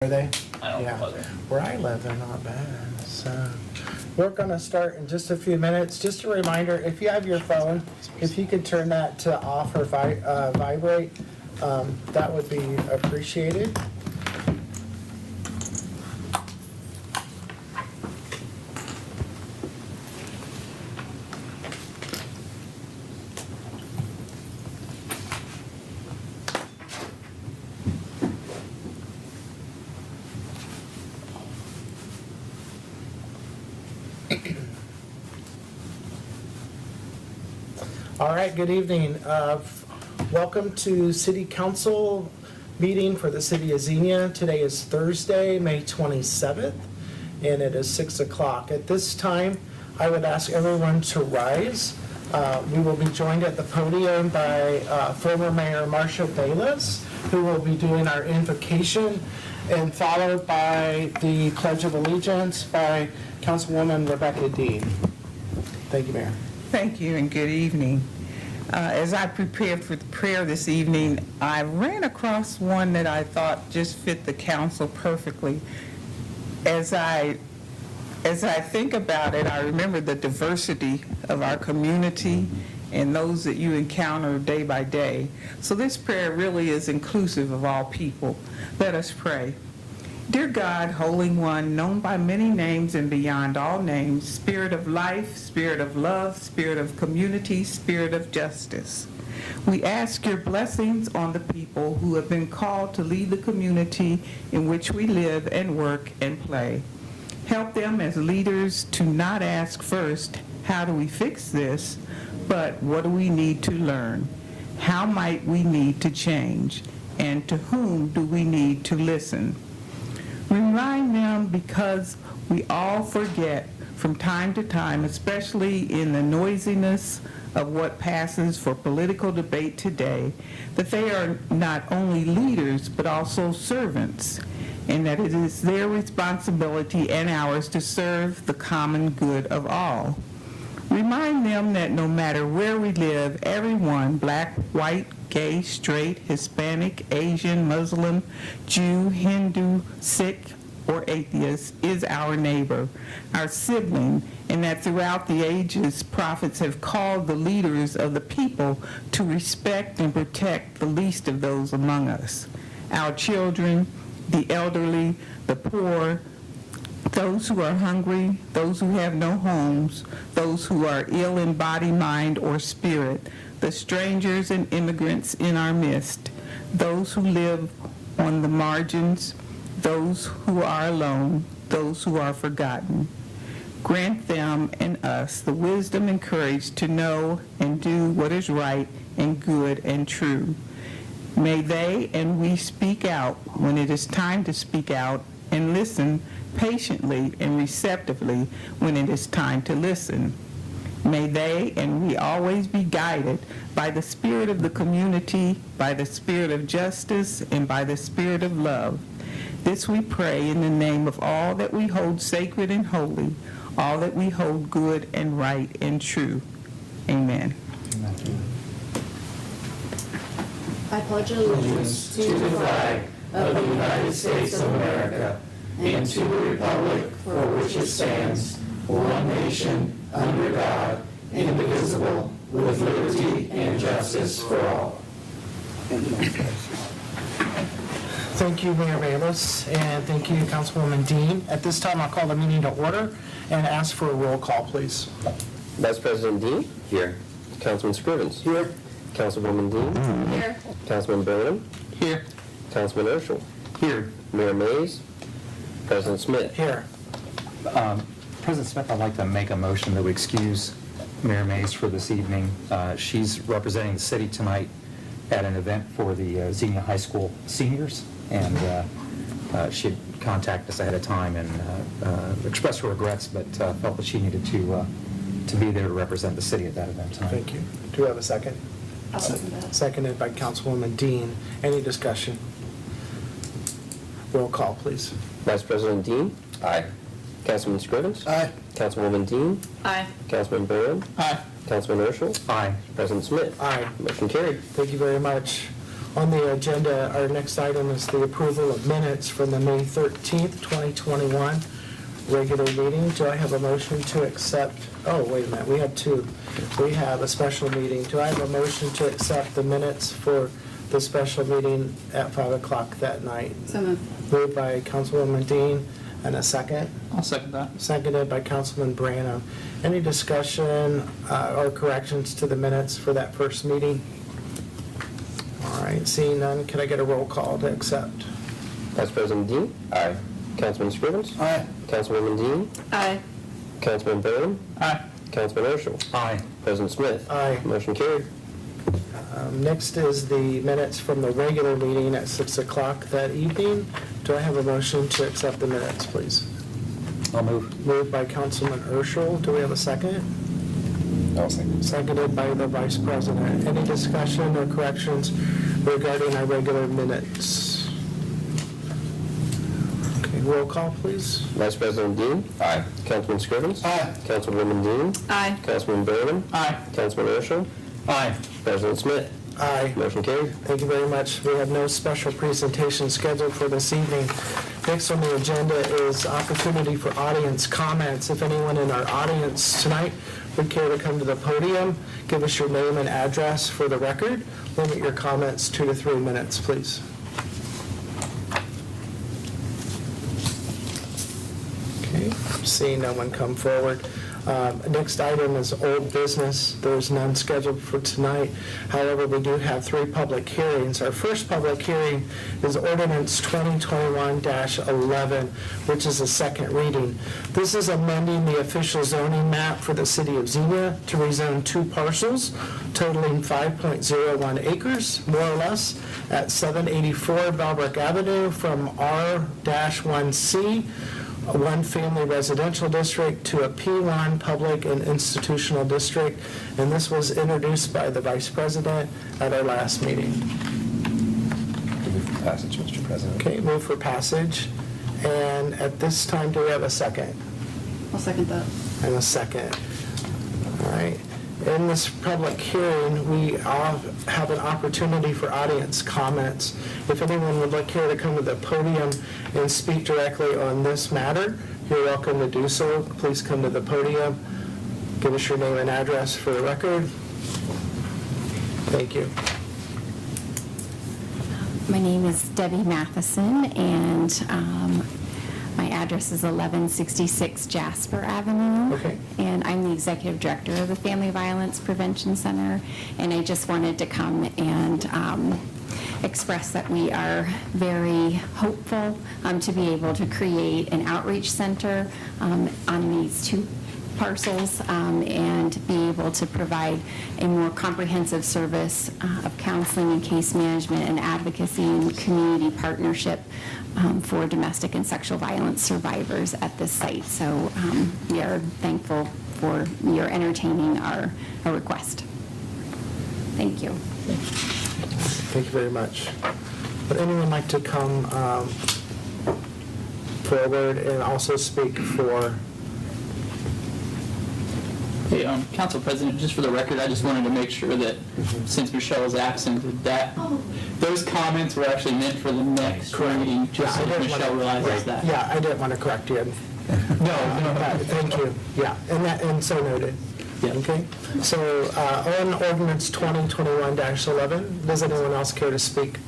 Are they? I don't know. Where I live, they're not bad. So we're going to start in just a few minutes. Just a reminder, if you have your phone, if you could turn that to off or vibrate, that would be appreciated. All right, good evening. Welcome to City Council meeting for the City of Xenia. Today is Thursday, May 27th, and it is 6 o'clock. At this time, I would ask everyone to rise. We will be joined at the podium by former Mayor Marcia Bayless, who will be doing our invocation, and followed by the Pledge of Allegiance by Councilwoman Rebecca Dean. Thank you, Mayor. Thank you and good evening. As I prepared for the prayer this evening, I ran across one that I thought just fit the council perfectly. As I think about it, I remember the diversity of our community and those that you encounter day by day. So this prayer really is inclusive of all people. Let us pray. Dear God, Holy One, known by many names and beyond all names, Spirit of life, Spirit of love, Spirit of community, Spirit of justice, we ask your blessings on the people who have been called to lead the community in which we live and work and play. Help them as leaders to not ask first, how do we fix this, but what do we need to learn? How might we need to change? And to whom do we need to listen? Remind them, because we all forget from time to time, especially in the noisiness of what passes for political debate today, that they are not only leaders but also servants, and that it is their responsibility and ours to serve the common good of all. Remind them that no matter where we live, everyone, black, white, gay, straight, Hispanic, Asian, Muslim, Jew, Hindu, Sikh, or atheist, is our neighbor, our sibling, and that throughout the ages, prophets have called the leaders of the people to respect and protect the least of those among us, our children, the elderly, the poor, those who are hungry, those who have no homes, those who are ill in body, mind, or spirit, the strangers and immigrants in our midst, those who live on the margins, those who are alone, those who are forgotten. Grant them and us the wisdom and courage to know and do what is right and good and true. May they and we speak out when it is time to speak out, and listen patiently and receptively when it is time to listen. May they and we always be guided by the spirit of the community, by the spirit of justice, and by the spirit of love. This we pray in the name of all that we hold sacred and holy, all that we hold good and right and true. Amen. I pledge allegiance to the flag of the United States of America and to the republic for which it stands, one nation, under God, indivisible, with liberty and justice for all. Thank you, Mayor Bayless, and thank you, Councilwoman Dean. At this time, I'll call the meeting to order and ask for a roll call, please. Vice President Dean? Here. Councilman Scrivens? Here. Councilwoman Dean? Here. Councilman Burnham? Here. Councilman Urschel? Here. Mayor Mays? President Smith? Here. President Smith, I'd like to make a motion that we excuse Mayor Mays for this evening. She's representing the city tonight at an event for the Xenia High School seniors, and she had contacted us ahead of time and expressed her regrets, but felt that she needed to be there to represent the city at that event tonight. Thank you. Do we have a second? I'll second that. Seconded by Councilwoman Dean. Any discussion? Roll call, please. Vice President Dean? Aye. Councilman Scrivens? Aye. Councilwoman Dean? Aye. Councilman Burnham? Aye. Councilman Urschel? Aye. President Smith? Aye. Motion carried. Thank you very much. On the agenda, our next item is the approval of minutes from the May 13th, 2021 regular meeting. Do I have a motion to accept? Oh, wait a minute, we have two. We have a special meeting. Do I have a motion to accept the minutes for the special meeting at 5 o'clock that night? So moved. Moved by Councilwoman Dean, and a second? I'll second that. Seconded by Councilman Branham. Any discussion or corrections to the minutes for that first meeting? All right, seeing none, can I get a roll call to accept? Vice President Dean? Aye. Councilman Scrivens? Aye. Councilwoman Dean? Aye. Councilman Burnham? Aye. Councilman Urschel? Aye. President Smith? Aye. Motion carried. Next is the minutes from the regular meeting at 6 o'clock that evening. Do I have a motion to accept the minutes, please? I'll move. Moved by Councilman Urschel. Do we have a second? I'll second. Seconded by the Vice President. Any discussion or corrections regarding our regular minutes? Okay, roll call, please. Vice President Dean? Aye. Councilman Scrivens? Aye. Councilwoman Dean? Aye. Councilman Burnham? Aye. Councilman Urschel? Aye. President Smith? Aye. Motion carried. Thank you very much. We have no special presentation scheduled for this evening. Next on the agenda is opportunity for audience comments. If anyone in our audience tonight would care to come to the podium, give us your name and address for the record. Limit your comments 2 to 3 minutes, please. Okay, seeing no one come forward. Next item is old business. There's none scheduled for tonight. However, we do have 3 public hearings. Our first public hearing is ordinance 2021-11, which is a second reading. This is amending the official zoning map for the city of Xenia to rezone 2 parcels totaling 5.01 acres, more or less, at 784 Bellbrook Avenue from R-1C, a one-family residential district, to a P1 public and institutional district, and this was introduced by the Vice President at our last meeting. Move for passage, Mr. President. Okay, move for passage, and at this time, do we have a second? I'll second that. And a second. All right. In this public hearing, we all have an opportunity for audience comments. If anyone would like here to come to the podium and speak directly on this matter, you're welcome to do so. Please come to the podium. Give us your name and address for the record. Thank you. My name is Debbie Matheson, and my address is 1166 Jasper Avenue. Okay. And I'm the executive director of the Family Violence Prevention Center, and I just wanted to come and express that we are very hopeful to be able to create an outreach center on these 2 parcels and be able to provide a more comprehensive service of counseling and case management and advocacy and community partnership for domestic and sexual violence survivors at this site. So we are thankful for your entertaining our request. Thank you. Thank you very much. Would anyone like to come forward and also speak for? Hey, Council President, just for the record, I just wanted to make sure that since Michelle is absent, that those comments were actually meant for the next reading, just so that Michelle realizes that. Yeah, I didn't want to correct you. No. Thank you. Yeah, and so noted. Yeah. Okay, so on ordinance 2021-11, does anyone else care to speak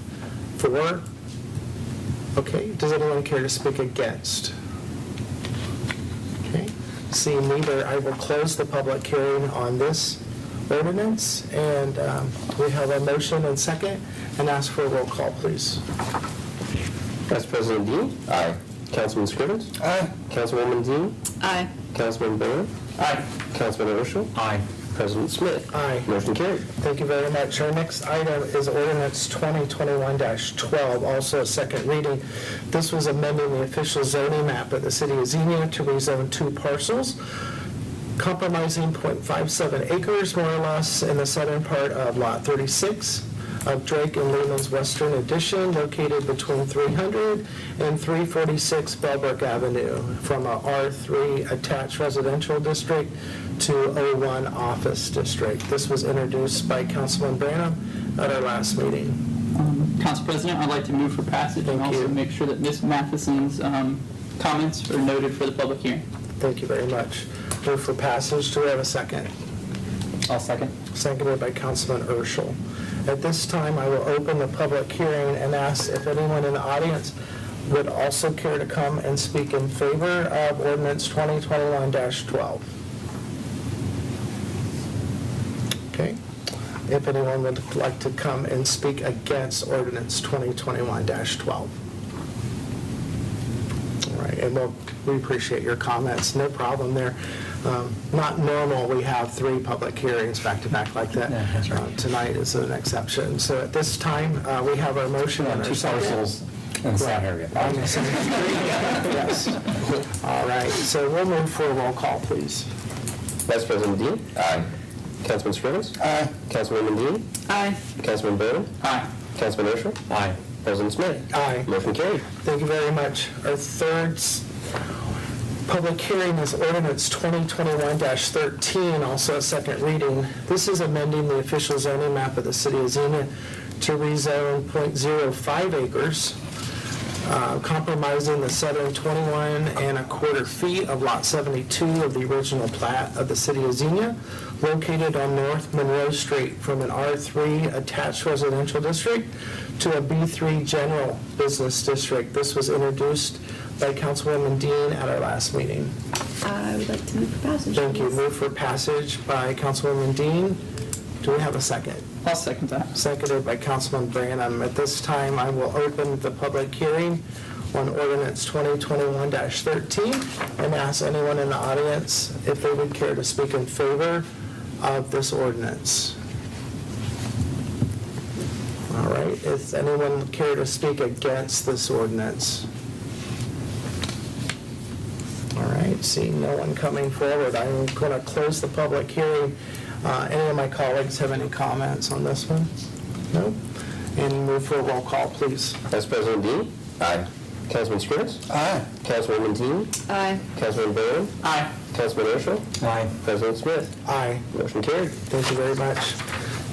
for? Okay, does anyone care to speak against? Okay, seeing neither, I will close the public hearing on this ordinance, and we have a motion and second, and ask for a roll call, please. Vice President Dean? Aye. Councilman Scrivens? Aye. Councilwoman Dean? Aye. Councilman Burnham? Aye. Councilman Urschel? Aye. President Smith? Aye. Motion carried. Thank you very much. Our next item is ordinance 2021-12, also a second reading. This was amending the official zoning map of the city of Xenia to rezone 2 parcels, compromising .57 acres, more or less, in the southern part of Lot 36 of Drake and Lehman's Western Addition, located between 300 and 346 Bellbrook Avenue, from a R3 attached residential district to O1 office district. This was introduced by Councilman Branham at our last meeting. Council President, I'd like to move for passage and Thank you. also make sure that Ms. Matheson's comments are noted for the public hearing. Thank you very much. Move for passage. Do we have a second? I'll second. Seconded by Councilman Urschel. At this time, I will open the public hearing and ask if anyone in the audience would also care to come and speak in favor of ordinance 2021-12. Okay. If anyone would like to come and speak against ordinance 2021-12. All right, and we appreciate your comments. No problem there. Not normal, we have 3 public hearings back-to-back like that. Yeah, that's right. Tonight is an exception. So at this time, we have our motion and our 2 second. parcels in the same area. On the same street, yes. All right, so we'll move for a roll call, please. Vice President Dean? Aye. Councilman Scrivens? Aye. Councilwoman Dean? Aye. Councilman Bowman? Aye. Councilman Urschel? Aye. President Smith? Aye. Motion carried. Thank you very much. Our third public hearing is ordinance 2021-13, also a second reading. This is amending the official zoning map of the city of Xenia to rezone .05 acres, compromising the 721.25 feet of Lot 72 of the original plat of the city of Xenia, located on North Monroe Street from an R3 attached residential district to a B3 general business district. This was introduced by Councilwoman Dean at our last meeting. I would like to move for passage. Thank you. please. Move for passage by Councilwoman Dean. Do we have a second? I'll second that. Seconded by Councilman Branham. At this time, I will open the public hearing on ordinance 2021-13 and ask anyone in the audience if they would care to speak in favor of this ordinance. All right, does anyone care to speak against this ordinance? All right, seeing no one coming forward, I'm going to close the public hearing. Any of my colleagues have any comments on this one? No? And move for a roll call, please. Vice President Dean? Aye. Councilman Scrivens? Aye. Councilwoman Dean? Aye. Councilman Bowman? Aye. Councilman Urschel? Aye. President Smith? Aye. Motion carried. Thank you very much.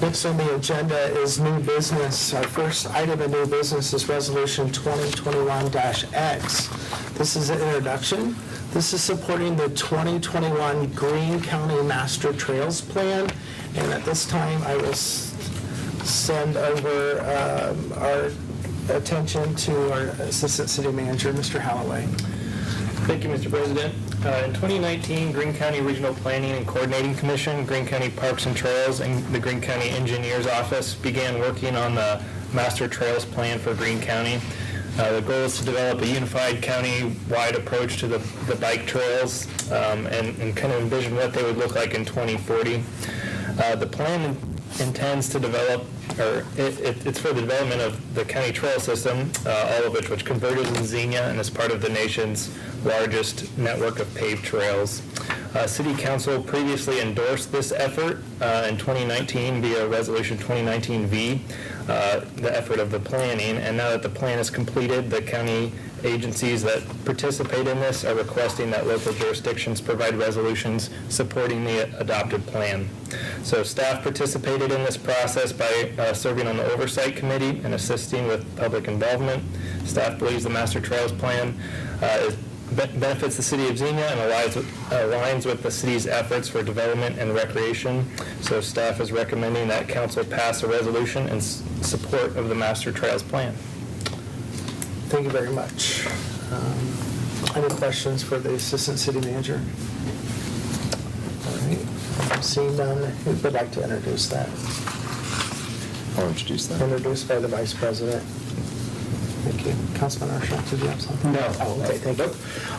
Next on the agenda is new business. Our first item of new business is Resolution 2021-X. This is an introduction. This is supporting the 2021 Greene County Master Trails Plan. And at this time, I will send over our attention to our Assistant City Manager, Mr. Holloway. Thank you, Mr. President. In 2019, Greene County Regional Planning and Coordinating Commission, Greene County Parks and Trails, and the Greene County Engineers Office began working on the Master Trails Plan for Greene County. The goal is to develop a unified county-wide approach to the bike trails and kind of envision what they would look like in 2040. The plan intends to develop, or it's for the development of the county trail system, all of which converted in Xenia and is part of the nation's largest network of paved trails. City Council previously endorsed this effort in 2019 via Resolution 2019V, the effort of the planning, and now that the plan is completed, the county agencies that participate in this are requesting that local jurisdictions provide resolutions supporting the adopted plan. So staff participated in this process by serving on the Oversight Committee and assisting with public involvement. Staff believes the Master Trails Plan benefits the city of Xenia and aligns with the city's efforts for development and recreation. So staff is recommending that council pass a resolution in support of the Master Trails Plan. Thank you very much. Any questions for the Assistant City Manager? All right. Seeing none, who would like to introduce that? I'll introduce that. Introduced by the Vice President. Thank you. Councilman Urschel, did you have something? No. Oh, okay, thank you.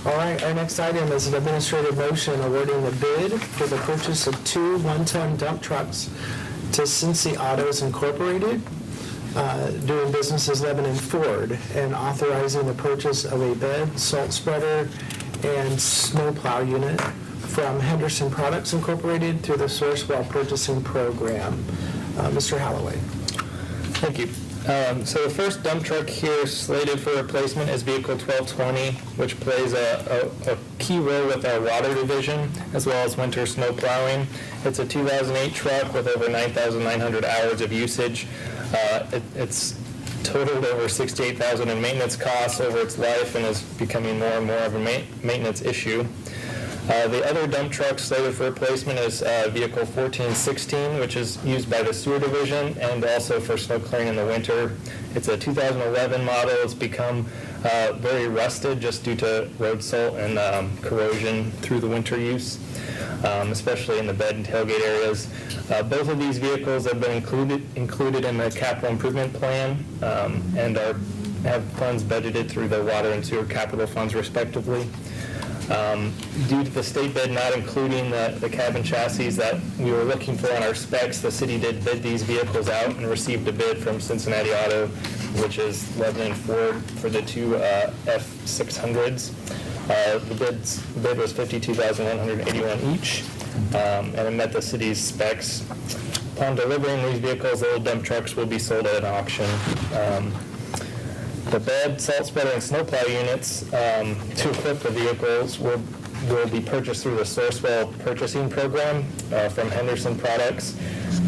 All right, our next item is an administrative motion awarding the bid for the purchase of 2 one-ton dump trucks to Cincy Autos Incorporated, doing business as Lebanon Ford, and authorizing the purchase of a bed, salt spreader, and snowplow unit from Henderson Products Incorporated through the Sourcewell Purchasing Program. Mr. Holloway. Thank you. So the first dump truck here slated for replacement is Vehicle 1220, which plays a key role with our water division as well as winter snow plowing. It's a 2008 truck with over 9,900 hours of usage. It's totaled over $68,000 in maintenance costs over its life and is becoming more and more of a maintenance issue. The other dump truck slated for replacement is vehicle 1416, which is used by the sewer division and also for snow clearing in the winter. It's a 2011 model. It's become very rusted just due to road salt and corrosion through the winter use, especially in the bed and tailgate areas. Both of these vehicles have been included in the capital improvement plan and have funds budgeted through the water and sewer capital funds respectively. Due to the state bid not including the cab and chassis that we were looking for on our specs, the city did bid these vehicles out and received a bid from Cincinnati Auto, which is Lebanon Ford, for the two F600s. The bid was $52,181 each, and it met the city's specs. Upon delivering these vehicles, the old dump trucks will be sold at an auction. The bed, salt spreader, and snowplow units to equip the vehicles will be purchased through the Sourcewell purchasing program from Henderson Products,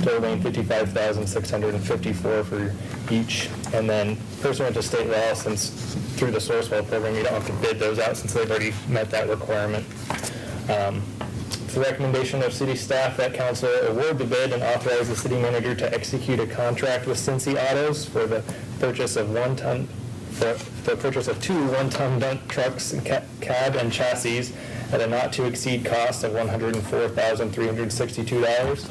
totaling $55,654 for each. And then pursuant to state law, since through the Sourcewell program, you don't have to bid those out since they've already met that requirement. It's the recommendation of city staff that council award the bid and authorize the city manager to execute a contract with Cincy Autos for the purchase of two one-ton dump trucks and cab and chassis at a not-to-exceed cost of $104,362.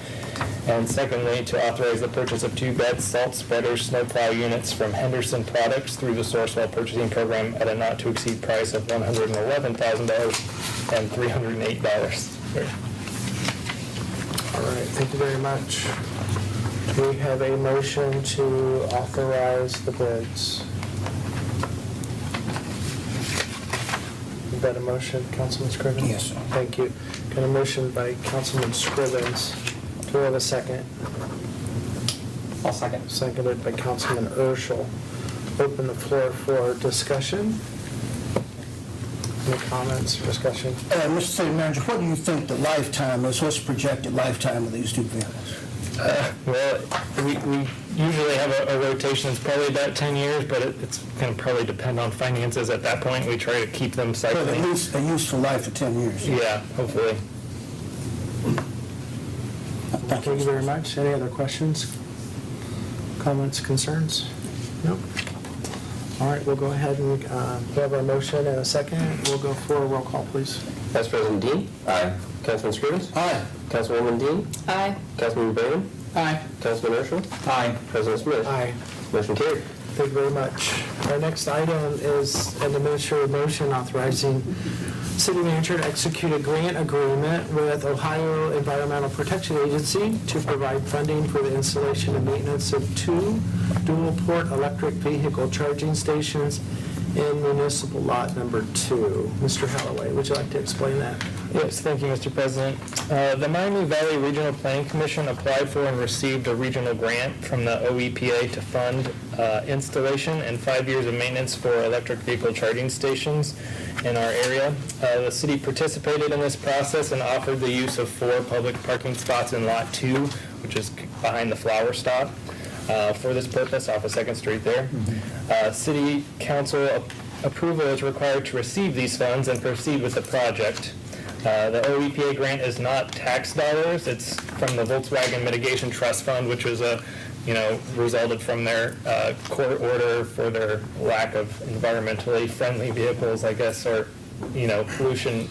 And secondly, to authorize the purchase of two bed, salt spreaders, snowplow units from Henderson Products through the Sourcewell purchasing program at a not-to-exceed price of $111,308. All right, thank you very much. We have a motion to authorize the bids. Is that a motion, Councilman Scrivens? Yes, sir. Thank you. Got a motion by Councilman Scrivens. Do we have a second? I'll second. Seconded by Councilman Urschel. Open the floor for discussion. Any comments or discussion? Mr. City Manager, what do you think the lifetime is? What's the projected lifetime of these two vehicles? Well, we usually have a rotation that's probably about 10 years, but it's going to probably depend on finances at that point. We try to keep them But at cycling. least a useful life of 10 years. Yeah, hopefully. Thank you very much. Any other questions, comments, concerns? Nope. All right, we'll go ahead and we have our motion and a second. We'll go for a roll call, please. Vice President Dean? Aye. Councilman Scrivens? Aye. Councilwoman Dean? Aye. Councilman Bowman? Aye. Councilman Urschel? Aye. President Smith? Aye. Motion carried. Thank you very much. Our next item is an administrative motion authorizing city manager to execute a grant agreement with Ohio Environmental Protection Agency to provide funding for the installation and maintenance of two dual-port electric vehicle charging stations in municipal lot number 2. Mr. Holloway, would you like to explain that? Yes, thank you, Mr. President. The Miami Valley Regional Planning Commission applied for and received a regional grant from the OEPA to fund installation and 5 years of maintenance for electric vehicle charging stations in our area. The city participated in this process and offered the use of 4 public parking spots in Lot 2, which is behind the flower stop, for this purpose off of 2nd Street there. City Council approval is required to receive these funds and proceed with the project. The OEPA grant is not tax dollars. It's from the Volkswagen Mitigation Trust Fund, which was resulted from their court order for their lack of environmentally friendly vehicles, I guess, or, pollution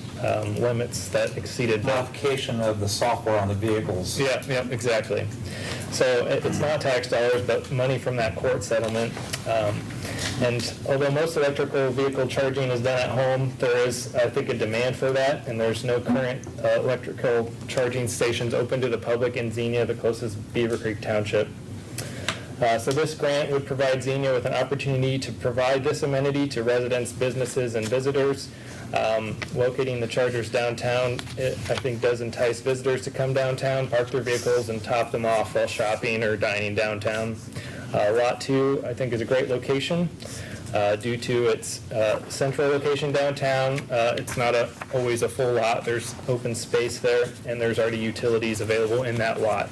limits that exceeded the Modification of the software on the vehicles. yeah, exactly. So it's not tax dollars, but money from that court settlement. And although most electrical vehicle charging is done at home, there is, I think, a demand for that, and there's no current electrical charging stations open to the public in Xenia, the closest Beaver Creek Township. So this grant would provide Xenia with an opportunity to provide this amenity to residents, businesses, and visitors. Locating the chargers downtown, I think, does entice visitors to come downtown, park their vehicles, and top them off while shopping or dining downtown. Lot 2, I think, is a great location due to its central location downtown. It's not always a full lot. There's open space there, and there's already utilities available in that lot.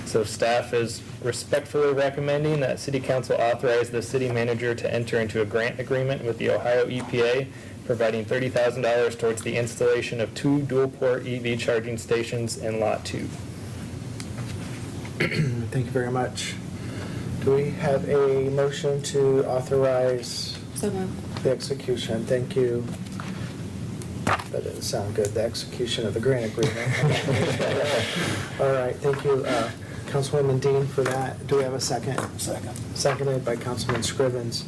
So staff is respectfully recommending that City Council authorize the city manager to enter into a grant agreement with the Ohio EPA, providing $30,000 towards the installation of 2 dual-port EV charging stations in Lot 2. Thank you very much. Do we have a motion to authorize So moved. the execution? Thank you. That didn't sound good, the execution of the grant agreement. All right, thank you, Councilwoman Dean, for that. Do we have a second? Second. Seconded by Councilman Scrivens.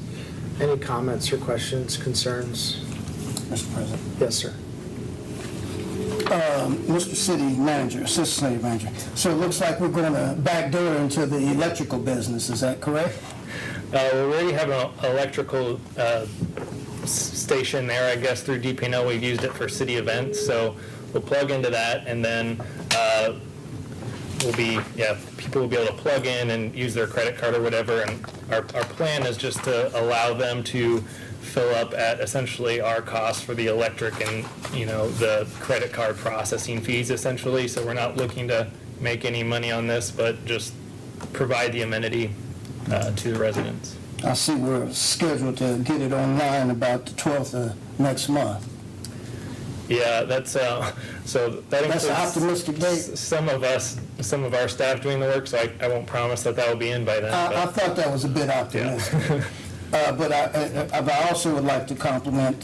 Any comments or questions, concerns? Mr. President. Yes, sir. Mr. City Manager, Assistant City Manager, so it looks like we're going to backdoor into the electrical business, is that correct? We already have an electrical station there, I guess, through DP&L. We've used it for city events, so we'll plug into that, and then people will be able to plug in and use their credit card or whatever, and our plan is just to allow them to fill up at essentially our cost for the electric and, the credit card processing fees, essentially, so we're not looking to make any money on this, but just provide the amenity to the residents. I see we're scheduled to get it online about the 12th of next month. Yeah, that's so that includes That's an optimistic date. some of our staff doing the work, so I won't promise that will be in by then. I but- thought that was a bit optimistic. But I also would like to compliment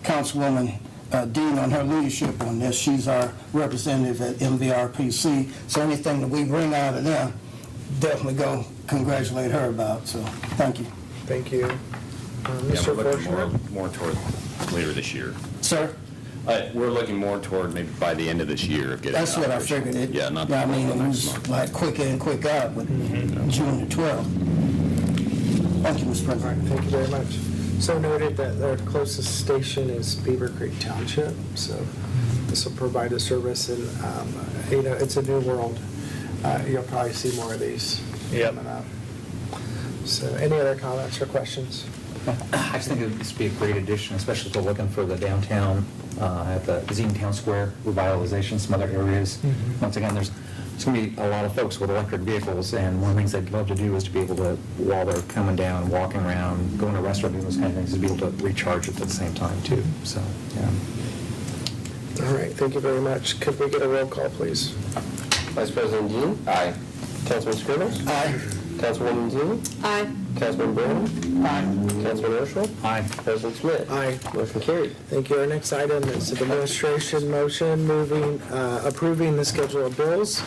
Councilwoman Dean on her leadership on this. She's our representative at MVRPC, so anything that we bring out of them, definitely go congratulate her about, so thank you. Thank you. Yeah, Mr. we're looking Forshner? more toward later this year. Sir? We're looking more toward maybe by the end of this year of getting it That's what I operational. figured. Yeah, not I mean, it next was month. like quick in, quick out with June the 12th. Thank you, Mr. All right, President. thank you very much. So noted that their closest station is Beaver Creek Township, so this will provide a service, and, it's a new world. You'll probably see more of these Yep. coming up. So any other comments or questions? I just think this would be a great addition, especially if we're looking for the downtown, at the Xenia Town Square revitalization, some other areas. Once again, there's going to be a lot of folks with electric vehicles, and one of the things they'd love to do is to be able to, while they're coming down, walking around, going to a restaurant, doing those kind of things, to be able to recharge it at the same time, too. So, yeah. All right, thank you very much. Could we get a roll call, please? Vice President Dean? Aye. Councilman Scrivens? Aye. Councilwoman Dean? Aye. Councilman Brennan? Aye. Councilman Urschel? Aye. President Smith? Aye. Motion carried. Thank you. Our next item is an administration motion approving the schedule of bills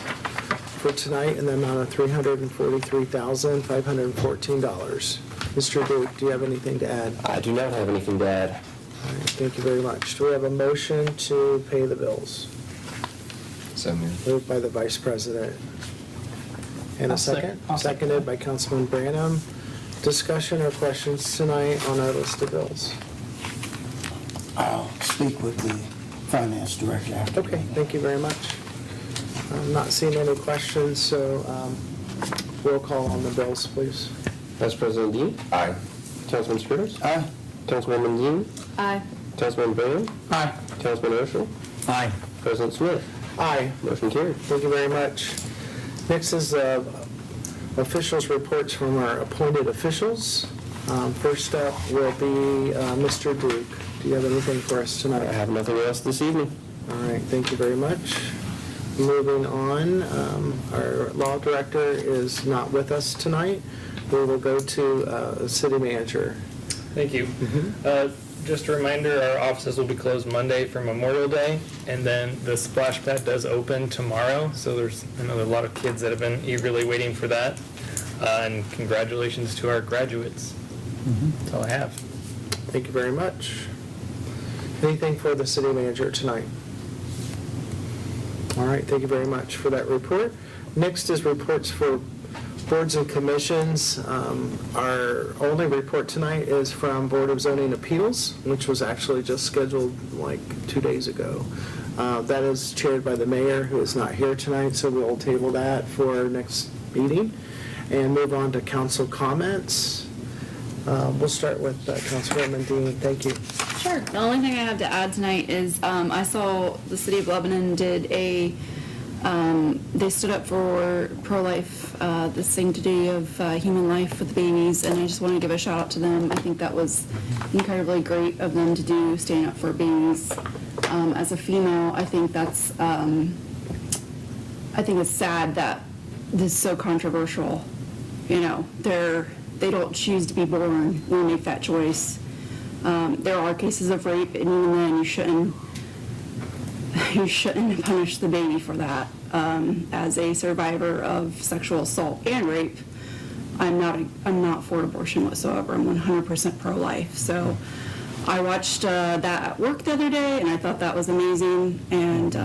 for tonight in the amount of $343,514. Mr. Duke, do you have anything to add? I do not have anything to add. All right, thank you very much. Do we have a motion to pay the bills? So moved. Moved by the Vice President. And a second? Seconded by Councilman Branham. Discussion or questions tonight on our list of bills? I'll speak with the Finance Director after. Okay, thank you very much. I'm not seeing any questions, so roll call on the bills, please. Vice President Dean? Aye. Councilman Scrivens? Aye. Councilwoman Dean? Aye. Councilman Brennan? Aye. Councilman Urschel? Aye. President Smith? Aye. Motion carried. Thank you very much. Next is officials' reports from our appointed officials. First up will be Mr. Duke. Do you have anything for us I tonight? have nothing else this evening. All right, thank you very much. Moving on, our law director is not with us tonight. We will go to city manager. Thank you. Just a reminder, our offices will be closed Monday for Memorial Day, and then the splash pad does open tomorrow, so I know there are a lot of kids that have been eagerly waiting for that, and congratulations to our graduates. That's all I have. Thank you very much. Anything for the city manager tonight? All right, thank you very much for that report. Next is reports for boards and commissions. Our only report tonight is from Board of Zoning Appeals, which was actually just scheduled like 2 days ago. That is chaired by the mayor, who is not here tonight, so we'll table that for our next meeting and move on to council comments. We'll start with Councilwoman Dean. Thank you. Sure. The only thing I have to add tonight is I saw the City of Lebanon did a They stood up for pro-life, this thing today of human life with babies, and I just want to give a shout out to them. I think that was incredibly great of them to do, standing up for babies. As a female, I think that's, I think it's sad that this is so controversial. You know, they don't choose to be born when they make that choice. There are cases of rape, and even then you shouldn't punish the baby for that. As a survivor of sexual assault and rape, I'm not for abortion whatsoever. I'm 100% pro-life. So I watched that at work the other day, and I thought that was amazing. And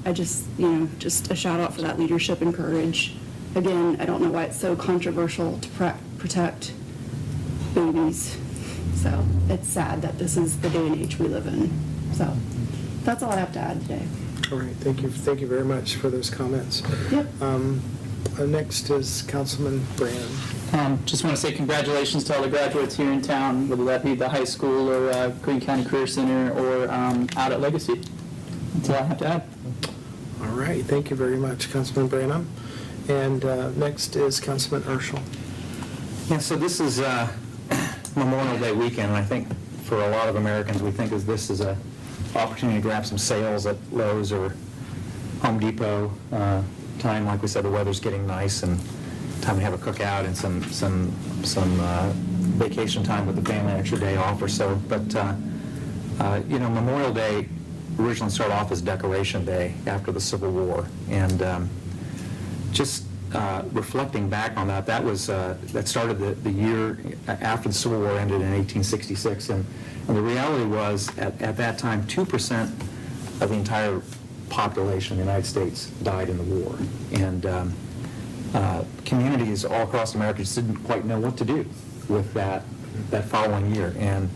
I just a shout out for that leadership and courage. Again, I don't know why it's so controversial to protect babies. So it's sad that this is the day and age we live in. So that's all I have to add today. All right, thank you very much for those comments. Yep. Next is Councilman Branham. Just want to say congratulations to all the graduates here in town, whether that be the high school or Greene County Career Center or out at Legacy. That's all I have to add. All right, thank you very much, Councilman Branham. And next is Councilman Urschel. Yeah, so this is Memorial Day weekend, and I think for a lot of Americans, we think this is a opportunity to grab some sales at Lowe's or Home Depot. Time, like we said, the weather's getting nice, and time to have a cookout and some vacation time with the family, an extra day off or so. But Memorial Day originally started off as Decoration Day after the Civil War, and just reflecting back on that, that started the year after the Civil War ended in 1866, and the reality was at that time 2% of the entire population in the United States died in the war, and communities all across America just didn't quite know what to do with that following year, and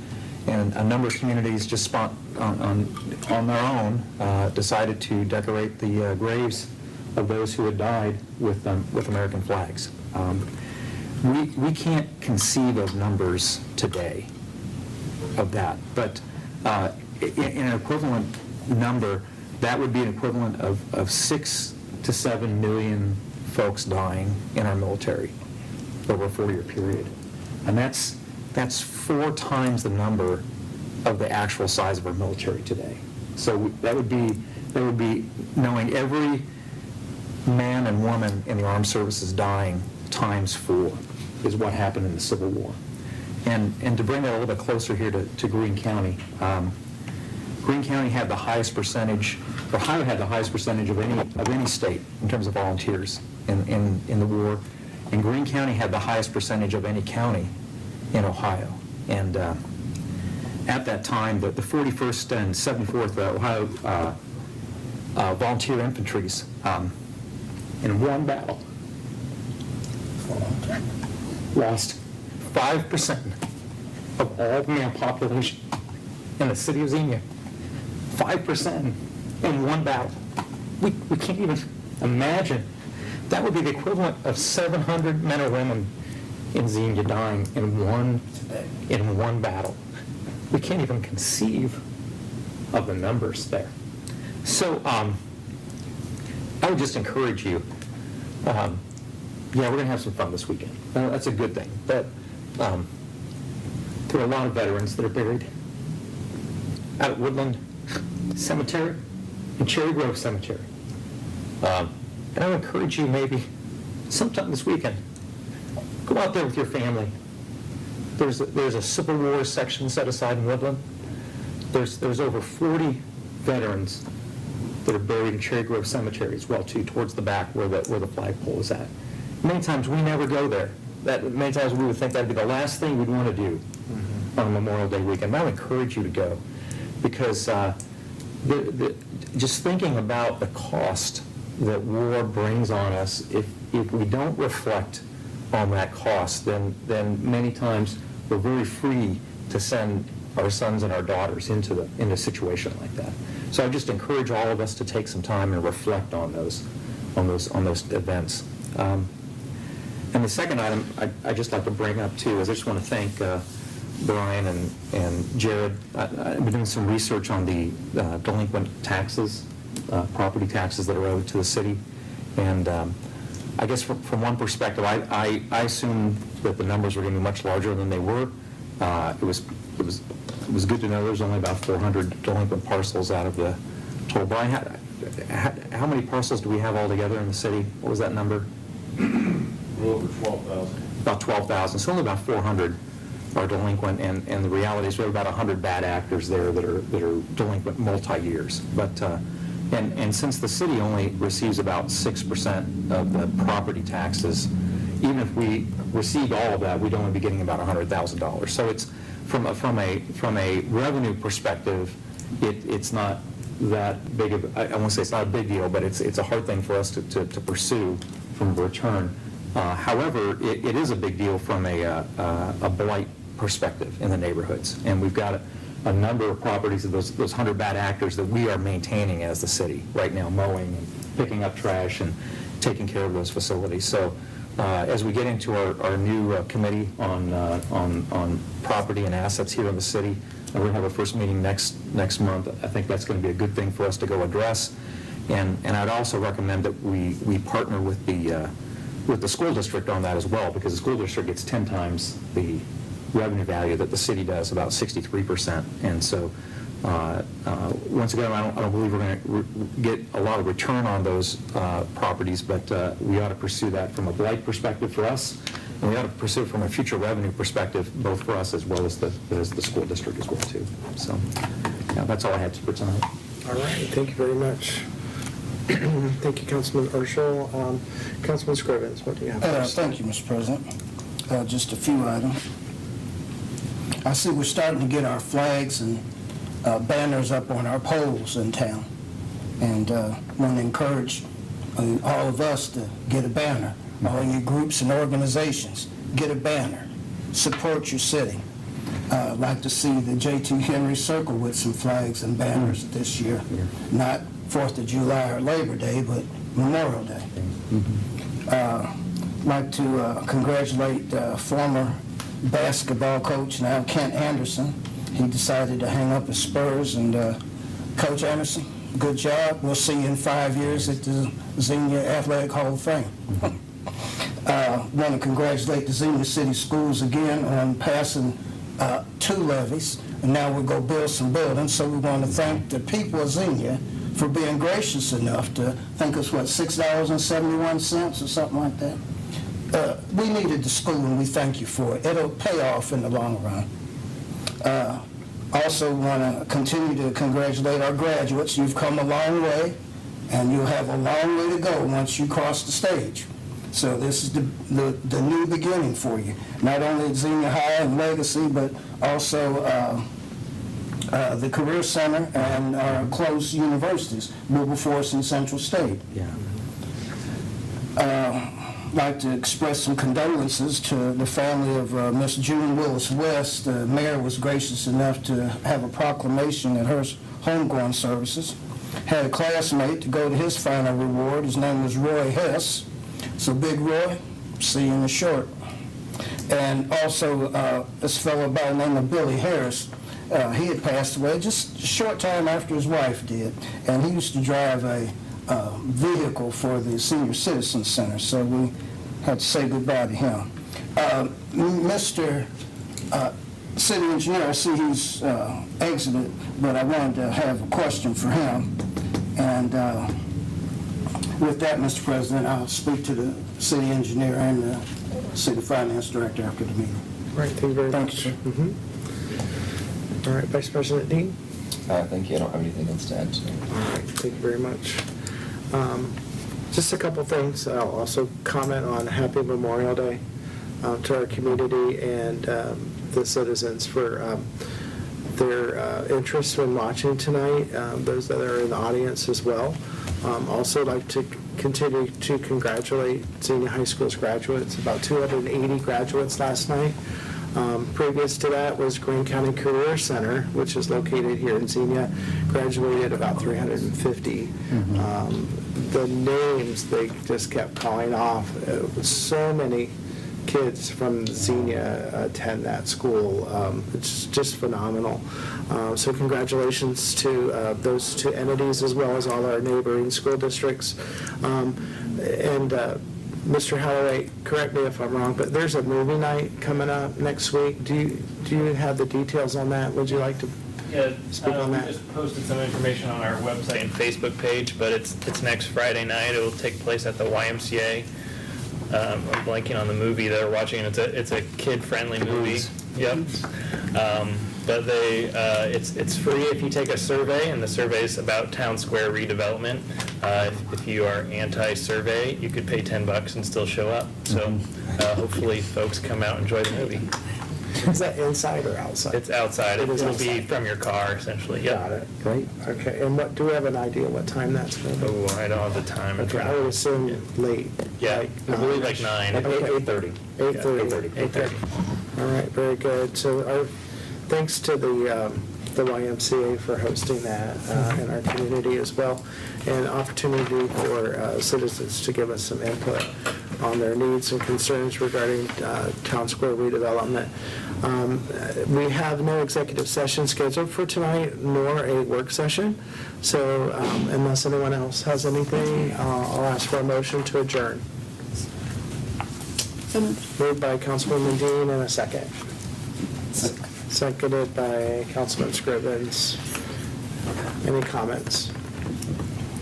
a number of communities just on their own decided to decorate the graves of those who had died with American flags. We can't conceive of numbers today of that, but in an equivalent number, that would be an equivalent of 6 to 7 million folks dying in our military over a 4-year period, and that's 4 times the number of the actual size of our military today. So that would be knowing every man and woman in the armed services dying times 4 is what happened in the Civil War. And to bring that a little bit closer here to Greene County, Greene County had the highest percentage, or Ohio had the highest percentage of any state in terms of volunteers in the war, and Greene County had the highest percentage of any county in Ohio. And at that time, the 41st and 74th Ohio volunteer infantries, in one battle, lost 5% of all the male population in the city of Xenia. 5% in one battle. We can't even imagine. That would be the equivalent of 700 men or women in Xenia dying in one battle. We can't even conceive of the numbers there. So I would just encourage you, we're going to have some fun this weekend. That's a good thing. But there are a lot of veterans that are buried out at Woodland Cemetery and Cherry Grove Cemetery. And I would encourage you maybe sometime this weekend, go out there with your family. There's a Civil War section set aside in Woodland. There's over 40 veterans that are buried in Cherry Grove Cemetery as well, too, towards the back where the flagpole is at. Many times we never go there. Many times we would think that'd be the last thing we'd want to do on a Memorial Day weekend. I would encourage you to go, because just thinking about the cost that war brings on us, if we don't reflect on that cost, then many times we're very free to send our sons and our daughters into a situation like that. So I just encourage all of us to take some time and reflect on those events. And the second item I'd just like to bring up too is I just want to thank Brian and Jared. I've been doing some research on the delinquent taxes, property taxes that are owed to the city. And I guess from one perspective, I assumed that the numbers were going to be much larger than they were. It was good to know there's only about 400 delinquent parcels out of the total. Brian, how many parcels do we have altogether in the city? What was that number? Over 12,000. About 12,000. So only about 400 are delinquent, and the reality is we have about 100 bad actors there that are delinquent multi-years. But and since the city only receives about 6% of the property taxes, even if we received all of that, we'd only be getting about $100,000. So it's from a revenue perspective, it's not that big of, I won't say it's not a big deal, but it's a hard thing for us to pursue from a return. However, it is a big deal from a blight perspective in the neighborhoods, and we've got a number of properties of those 100 bad actors that we are maintaining as the city right now, mowing and picking up trash and taking care of those facilities. So as we get into our new committee on property and assets here in the city, we're going to have our first meeting next month. I think that's going to be a good thing for us to go address. And I'd also recommend that we partner with the school district on that as well, because the school district gets 10 times the revenue value that the city does, about 63%. And so, once again, I don't believe we're going to get a lot of return on those properties, but we ought to pursue that from a blight perspective for us, and we ought to pursue it from a future revenue perspective, both for us as well as the school district as well, too. So, yeah, that's all I had for tonight. All right, thank you very much. Thank you, Councilman Urschel. Councilman Scrivens, what do you have first? Thank you, Mr. President. Just a few items. I see we're starting to get our flags and banners up on our poles in town, and want to encourage all of us to get a banner. All your groups and organizations, get a banner. Support your city. I'd like to see the J.T. Henry Circle with some flags and banners this year. Not 4th of July or Labor Day, but Memorial Day. I'd like to congratulate former basketball coach, now Kent Anderson. He decided to hang up his spurs, and Coach Anderson, good job. We'll see you in 5 years at the Xenia Athletic Hall of Fame. Want to congratulate the Xenia City Schools again on passing 2 levies, and now we'll go build some buildings. So we want to thank the people of Xenia for being gracious enough to think it's, what, $6.71 or something like that. We needed the school, and we thank you for it. It'll pay off in the long run. Also want to continue to congratulate our graduates. You've come a long way, and you'll have a long way to go once you cross the stage. So this is the new beginning for you, not only at Xenia High and Legacy, but also the Career Center and our close universities, Wilberforce and Central State. Yeah. Like to express some condolences to the family of Miss June Willis West. The mayor was gracious enough to have a proclamation at her homegoing services. Had a classmate to go to his final reward. His name was Roy Hess. So Big Roy, see you in the short. And also this fellow by the name of Billy Harris. He had passed away just a short time after his wife did, and he used to drive a vehicle for the Senior Citizen Center, so we had to say goodbye to him. Mr. City Engineer, I see he's exited, but I wanted to have a question for him. And with that, Mr. President, I'll speak to the City Engineer and the City Finance Director after the meeting. All right, thank you very much. Thank you, sir. All right, Vice President Dean. Thank you. I don't have anything else to add. All right, thank you very much. Just a couple things. I'll also comment on Happy Memorial Day to our community and the citizens for their interest in watching tonight, those that are in the audience as well. Also like to continue to congratulate Xenia High School's graduates, about 280 graduates last night. Previous to that was Greene County Career Center, which is located here in Xenia, graduated about 350. The names they just kept calling off. So many kids from Xenia attend that school. It's just phenomenal. So congratulations to those two entities as well as all our neighboring school districts. And Mr. Holloway, correct me if I'm wrong, but there's a movie night coming up next week. Do you have the details on that? Would you like to speak on we that? just posted some information on our website and Facebook page, but it's next Friday night. It will take place at the YMCA. I'm blanking on the movie they're watching. It's a kid-friendly movie. Yep. But it's free if you take a survey, and the survey is about town square redevelopment. If you are anti-survey, you could pay $10 and still show up. So hopefully folks come out and enjoy the movie. Is that inside or outside? It's outside. It is It'll be outside. from your car, essentially. Yep. Got it. Great. Okay, and do we have an idea what time that's going to be? Oh, I don't have the time. Okay, I would assume late. Yeah, like I believe 9-ish. like 9. 8:30. 8:30. 8:30. All right, very good. So our thanks to the YMCA for hosting that in our community as well, and opportunity for citizens to give us some input on their needs and concerns regarding town square redevelopment. We have no executive session scheduled for tonight, nor a work session. So unless anyone else has anything, I'll ask for a motion to adjourn. Moved by Councilwoman Dean, and a second. Seconded by Councilman Scrivens. Any comments?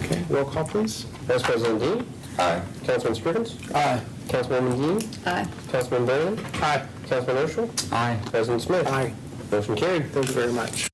Okay, roll call, please. Vice President Dean? Aye. Councilman Scrivens? Aye. Councilwoman Dean? Aye. Councilman Berlin? Aye. Councilman Urschel? Aye. President Smith? Aye. Motion carried. Thank you very much.